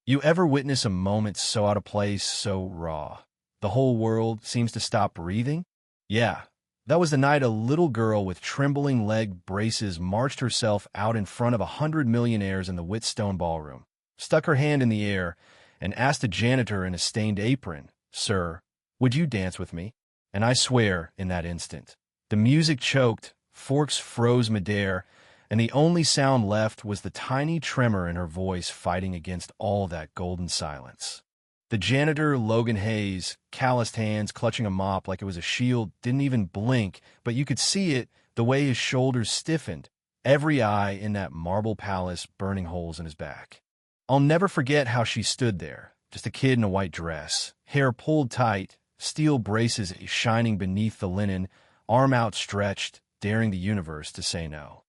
You ever witness a moment so out of place, so raw? The whole world seems to stop breathing? Yeah, that was the night a little girl with trembling leg braces marched herself out in front of 100 millionaires in the Whitstone ballroom, stuck her hand in the air, and asked a janitor in a stained apron, "Sir, would you dance with me?" And I swear, in that instant, the music choked, forks froze midair, and the only sound left was the tiny tremor in her voice fighting against all that golden silence. The janitor, Logan Hayes, calloused hands clutching a mop like it was a shield, didn't even blink, but you could see it, the way his shoulders stiffened, every eye in that marble palace burning holes in his back. I'll never forget how she stood there, just a kid in a white dress, hair pulled tight, steel braces shining beneath the linen, arm outstretched, daring the universe to say no.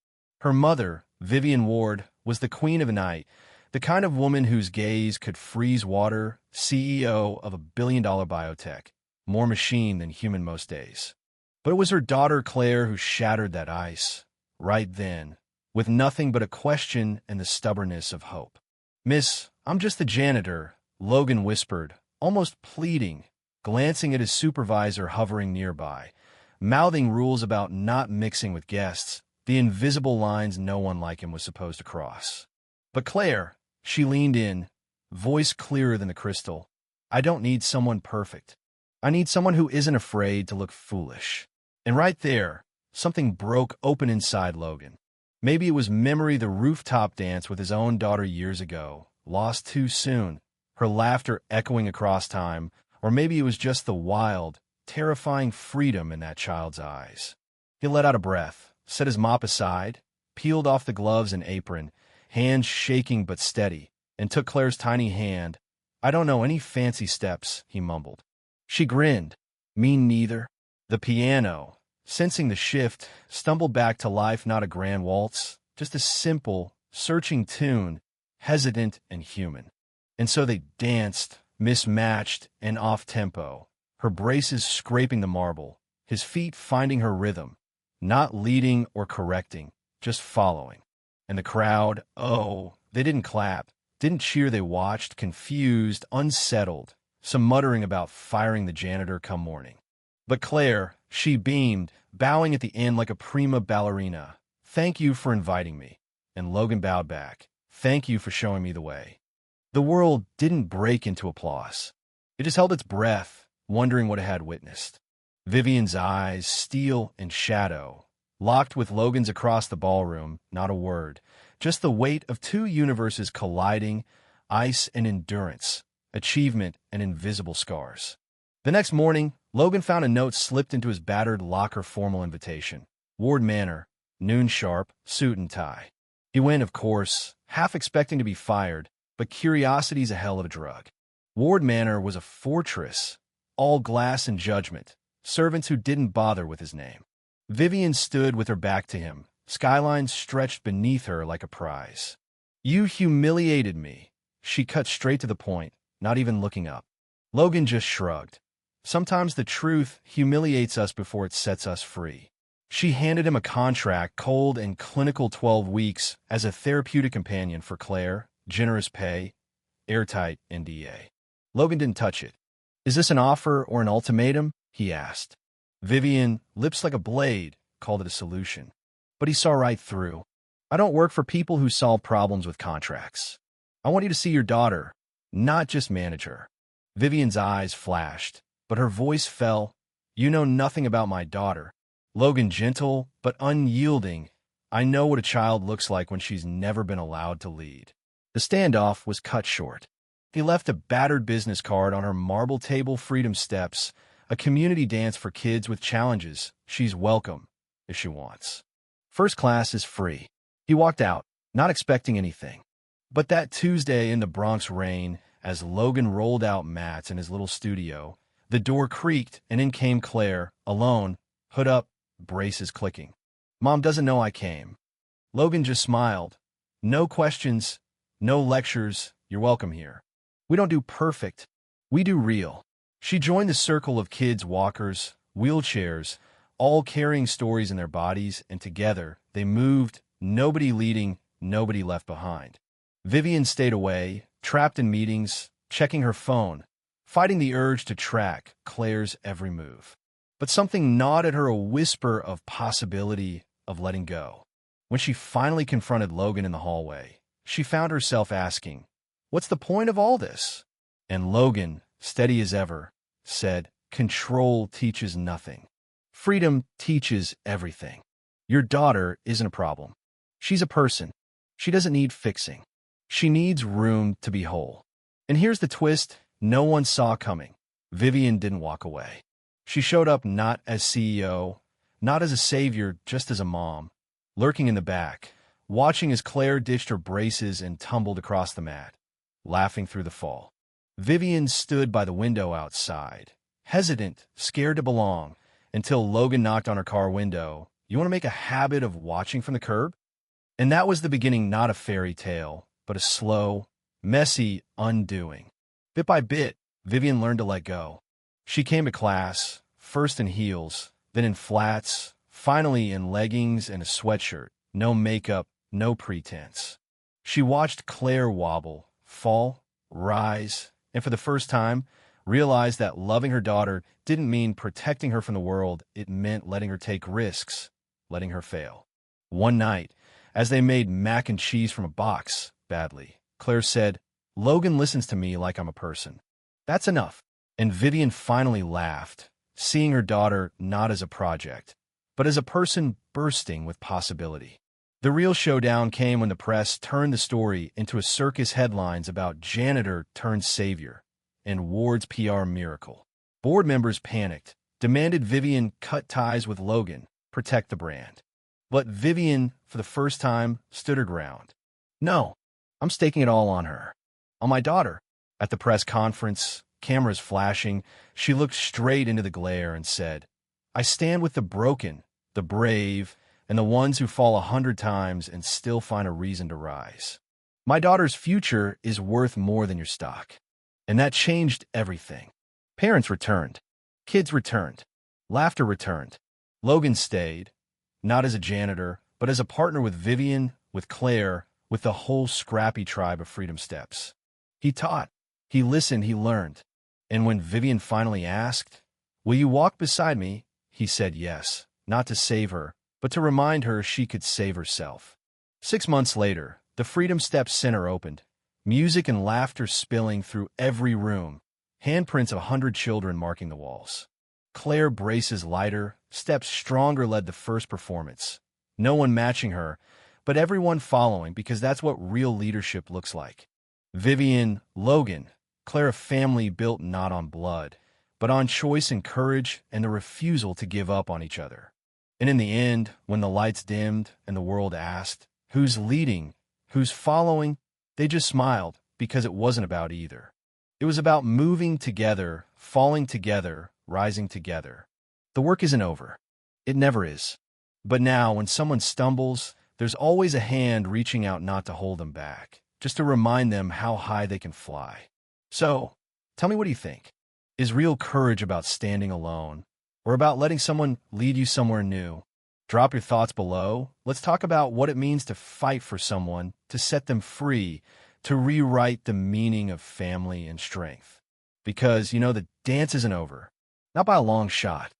Her mother, Vivian Ward, was the queen of the night, the kind of woman whose gaze could freeze water, CEO of a billion-dollar biotech, more machine than human most days. But it was her daughter Claire who shattered that ice, right then, with nothing but a question and the stubbornness of hope. "Miss, I'm just the janitor," Logan whispered, almost pleading, glancing at his supervisor hovering nearby, mouthing rules about not mixing with guests, the invisible lines no one like him was supposed to cross. "But Claire," she leaned in, voice clearer than the crystal, "I don't need someone perfect. I need someone who isn't afraid to look foolish." And right there, something broke open inside Logan. Maybe it was memory, the rooftop dance with his own daughter years ago, lost too soon, her laughter echoing across time, or maybe it was just the wild, terrifying freedom in that child's eyes. He let out a breath, set his mop aside, peeled off the gloves and apron, hands shaking but steady, and took Claire's tiny hand. "I don't know any fancy steps," he mumbled. She grinned. "Me neither." The piano, sensing the shift, stumbled back to life, not a grand waltz, just a simple, searching tune, hesitant and human. And so they danced, mismatched and off-tempo, her braces scraping the marble, his feet finding her rhythm, not leading or correcting, just following. And the crowd, oh, they didn't clap, didn't cheer, they watched, confused, unsettled, some muttering about firing the janitor come morning. But Claire, she beamed, bowing at the end like a prima ballerina. "Thank you for inviting me." And Logan bowed back. "Thank you for showing me the way." The world didn't break into applause. It just held its breath, wondering what it had witnessed. Vivian's eyes, steel and shadow, locked with Logan's across the ballroom, not a word, just the weight of two universes colliding, ice and endurance, achievement and invisible scars. The next morning, Logan found a note slipped into his battered locker, formal invitation. Ward Manor, noon sharp, suit and tie. He went, of course, half expecting to be fired, but curiosity's a hell of a drug. Ward Manor was a fortress, all glass and judgment, servants who didn't bother with his name. Vivian stood with her back to him, skylines stretched beneath her like a prize. "You humiliated me." She cut straight to the point, not even looking up. Logan just shrugged. Sometimes the truth humiliates us before it sets us free. She handed him a contract, cold and clinical, 12 weeks, as a therapeutic companion for Claire, generous pay, airtight NDA. Logan didn't touch it. "Is this an offer or an ultimatum?" he asked. Vivian, lips like a blade, called it a solution. But he saw right through. "I don't work for people who solve problems with contracts. I want you to see your daughter, not just manage her." Vivian's eyes flashed, but her voice fell. "You know nothing about my daughter." Logan, gentle but unyielding, "I know what a child looks like when she's never been allowed to lead." The standoff was cut short. He left a battered business card on her marble table, freedom steps, a community dance for kids with challenges. She's welcome, if she wants. First class is free. He walked out, not expecting anything. But that Tuesday in the Bronx rain, as Logan rolled out mats in his little studio, the door creaked and in came Claire, alone, hood up, braces clicking. "Mom doesn't know I came." Logan just smiled. "No questions, no lectures, you're welcome here. We don't do perfect, we do real." She joined the circle of kids, walkers, wheelchairs, all carrying stories in their bodies, and together they moved, nobody leading, nobody left behind. Vivian stayed away, trapped in meetings, checking her phone, fighting the urge to track Claire's every move. But something gnawed at her, a whisper of possibility of letting go. When she finally confronted Logan in the hallway, she found herself asking, "What's the point of all this?" And Logan, steady as ever, said, "Control teaches nothing. Freedom teaches everything. Your daughter isn't a problem. She's a person. She doesn't need fixing. She needs room to be whole." And here's the twist no one saw coming. Vivian didn't walk away. She showed up not as CEO, not as a savior, just as a mom, lurking in the back, watching as Claire ditched her braces and tumbled across the mat, laughing through the fall. Vivian stood by the window outside, hesitant, scared to belong, until Logan knocked on her car window. "You want to make a habit of watching from the curb?" And that was the beginning, not a fairy tale, but a slow, messy undoing. Bit by bit, Vivian learned to let go. She came to class, first in heels, then in flats, finally in leggings and a sweatshirt, no makeup, no pretense. She watched Claire wobble, fall, rise, and for the first time, realized that loving her daughter didn't mean protecting her from the world. It meant letting her take risks, letting her fail. One night, as they made mac and cheese from a box, badly, Claire said, "Logan listens to me like I'm a person. That's enough." And Vivian finally laughed, seeing her daughter not as a project, but as a person bursting with possibility. The real showdown came when the press turned the story into a circus headlines about janitor turned savior and Ward's PR miracle. Board members panicked, demanded Vivian cut ties with Logan, protect the brand. But Vivian, for the first time, stood her ground. "No, I'm staking it all on her. On my daughter." At the press conference, cameras flashing, she looked straight into the glare and said, "I stand with the broken, the brave, and the ones who fall 100 times and still find a reason to rise. My daughter's future is worth more than your stock." And that changed everything. Parents returned. Kids returned. Laughter returned. Logan stayed, not as a janitor, but as a partner with Vivian, with Claire, with the whole scrappy tribe of Freedom Steps. He taught. He listened. He learned. And when Vivian finally asked, "Will you walk beside me?" he said yes, not to save her, but to remind her she could save herself. 6 months later, the Freedom Steps Center opened, music and laughter spilling through every room, handprints of 100 children marking the walls. Claire braces lighter, steps stronger led the first performance. No one matching her, but everyone following, because that's what real leadership looks like. Vivian, Logan, Claire, a family built not on blood, but on choice and courage and the refusal to give up on each other. And in the end, when the lights dimmed and the world asked, who's leading, who's following, they just smiled, because it wasn't about either. It was about moving together, falling together, rising together. The work isn't over. It never is. But now, when someone stumbles, there's always a hand reaching out, not to hold them back, just to remind them how high they can fly. So, tell me, what do you think? Is real courage about standing alone, or about letting someone lead you somewhere new? Drop your thoughts below. Let's talk about what it means to fight for someone, to set them free, to rewrite the meaning of family and strength. Because, the dance isn't over. Not by a long shot.